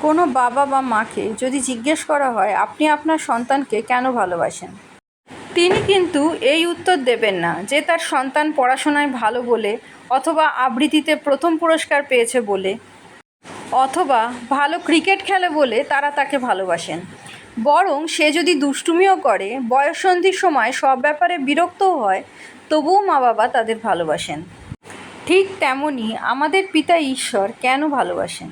কোনো বাবা বা মাকে যদি জিজ্ঞেস করা হয় আপনি আপনার সন্তানকে কেন ভালোবাসেন, তিনি কিন্তু এই উত্তর দেবেন না যে তার সন্তান পড়াশোনায় ভালো বলে, অথবা আবৃত্তিতে প্রথম পুরস্কার পেয়েছে বলে, অথবা ভালো ক্রিকেট খেলে বলে তারা তাকে ভালোবাসেন। বরং সে যদি দুষ্টুমিও করে, বয়ঃসন্ধির সময় সব ব্যাপারে বিরক্তও হয়, তবুও মা বাবা তাদের ভালোবাসেন। ঠিক তেমনই আমাদের পিতা ঈশ্বর কেন ভালোবাসেন?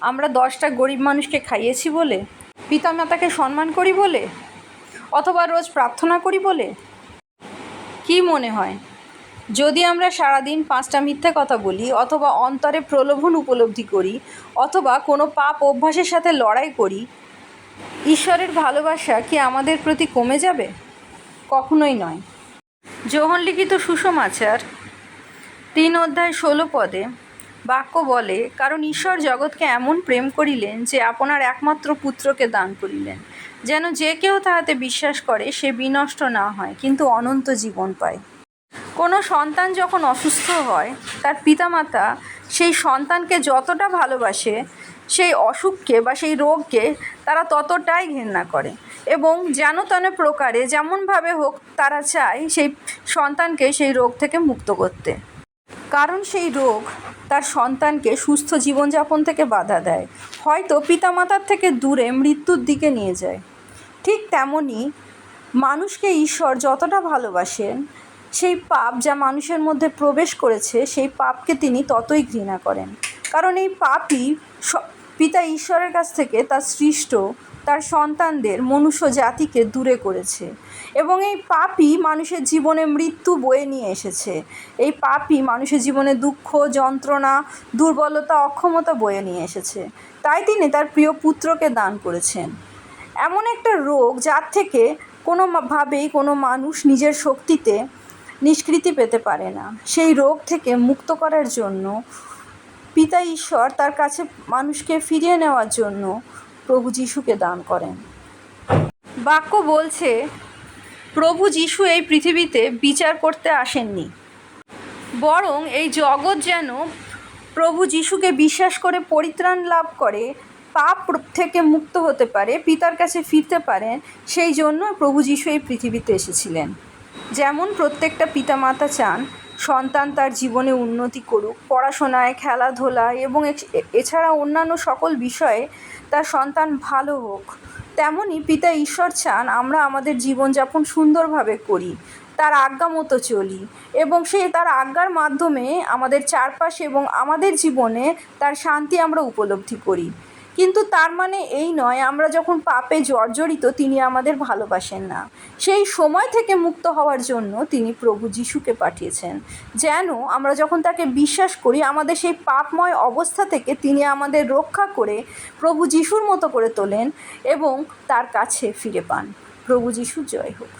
আমরা 10টা গরিব মানুষকে খাইয়েছি বলে, পিতামাতাকে সম্মান করি বলে, অথবা রোজ প্রার্থনা করি বলে? কি মনে হয়, যদি আমরা সারাদিন 5টা মিথ্যে কথা বলি, অথবা অন্তরে প্রলোভন উপলব্ধি করি, অথবা কোনো পাপ অভ্যাসের সাথে লড়াই করি, ঈশ্বরের ভালোবাসা কি আমাদের প্রতি কমে যাবে? কখনোই নয়। যোহন লিখিত সুসমাচার 3:16 বাক্য বলে, কারণ ঈশ্বর জগৎকে এমন প্রেম করিলেন যে আপনার একমাত্র পুত্রকে দান করিলেন, যেন যে কেউ তাহাতে বিশ্বাস করে সে বিনষ্ট না হয়, কিন্তু অনন্ত জীবন পায়। কোনো সন্তান যখন অসুস্থ হয়, তার পিতামাতা সেই সন্তানকে যতটা ভালোবাসে, সেই অসুখকে বা সেই রোগকে তারা ততটাই ঘেন্না করে, এবং যেন তেন প্রকারে যেমনভাবে হোক তারা চায় সেই সন্তানকে সেই রোগ থেকে মুক্ত করতে। কারণ সেই রোগ তার সন্তানকে সুস্থ জীবনযাপন থেকে বাধা দেয়, হয়তো পিতামাতার থেকে দূরে মৃত্যুর দিকে নিয়ে যায়। ঠিক তেমনই মানুষকে ঈশ্বর যতটা ভালোবাসেন, সেই পাপ যা মানুষের মধ্যে প্রবেশ করেছে, সেই পাপকে তিনি ততই ঘৃণা করেন। কারণ এই পাপই পিতা ঈশ্বরের কাছ থেকে তার সৃষ্ট তার সন্তানদের, মনুষ্য জাতিকে দূরে করেছে, এবং এই পাপই মানুষের জীবনে মৃত্যু বয়ে নিয়ে এসেছে। এই পাপই মানুষের জীবনে দুঃখ, যন্ত্রণা, দুর্বলতা, অক্ষমতা বয়ে নিয়ে এসেছে। তাই তিনি তার প্রিয় পুত্রকে দান করেছেন। এমন একটা রোগ যার থেকে কোনোভাবেই কোনো মানুষ নিজের শক্তিতে নিষ্কৃতি পেতে পারে না, সেই রোগ থেকে মুক্ত করার জন্য পিতা ঈশ্বর তার কাছে মানুষকে ফিরিয়ে নেওয়ার জন্য প্রভু যিশুকে দান করেন। বাক্য বলছে, প্রভু যিশু এই পৃথিবীতে বিচার করতে আসেননি, বরং এই জগৎ যেন প্রভু যিশুকে বিশ্বাস করে পরিত্রাণ লাভ করে, পাপ থেকে মুক্ত হতে পারে, পিতার কাছে ফিরতে পারেন, সেই জন্য প্রভু যিশু এই পৃথিবীতে এসেছিলেন। যেমন প্রত্যেকটা পিতামাতা চান সন্তান তার জীবনে উন্নতি করুক, পড়াশোনায়, খেলাধুলায় এবং এছাড়া অন্যান্য সকল বিষয়ে তার সন্তান ভালো হোক, তেমনই পিতা ঈশ্বর চান আমরা আমাদের জীবনযাপন সুন্দরভাবে করি, তার আজ্ঞা মতো চলি, এবং সেই তার আজ্ঞার মাধ্যমে আমাদের চারপাশে এবং আমাদের জীবনে তার শান্তি আমরা উপলব্ধি করি। কিন্তু তার মানে এই নয় আমরা যখন পাপে জর্জরিত তিনি আমাদের ভালোবাসেন না। সেই সময় থেকে মুক্ত হওয়ার জন্য তিনি প্রভু যিশুকে পাঠিয়েছেন, যেন আমরা যখন তাকে বিশ্বাস করি আমাদের সেই পাপময় অবস্থা থেকে তিনি আমাদের রক্ষা করে প্রভু যিশুর মতো করে তোলেন এবং তার কাছে ফিরে পান। প্রভু যিশু জয় হোক।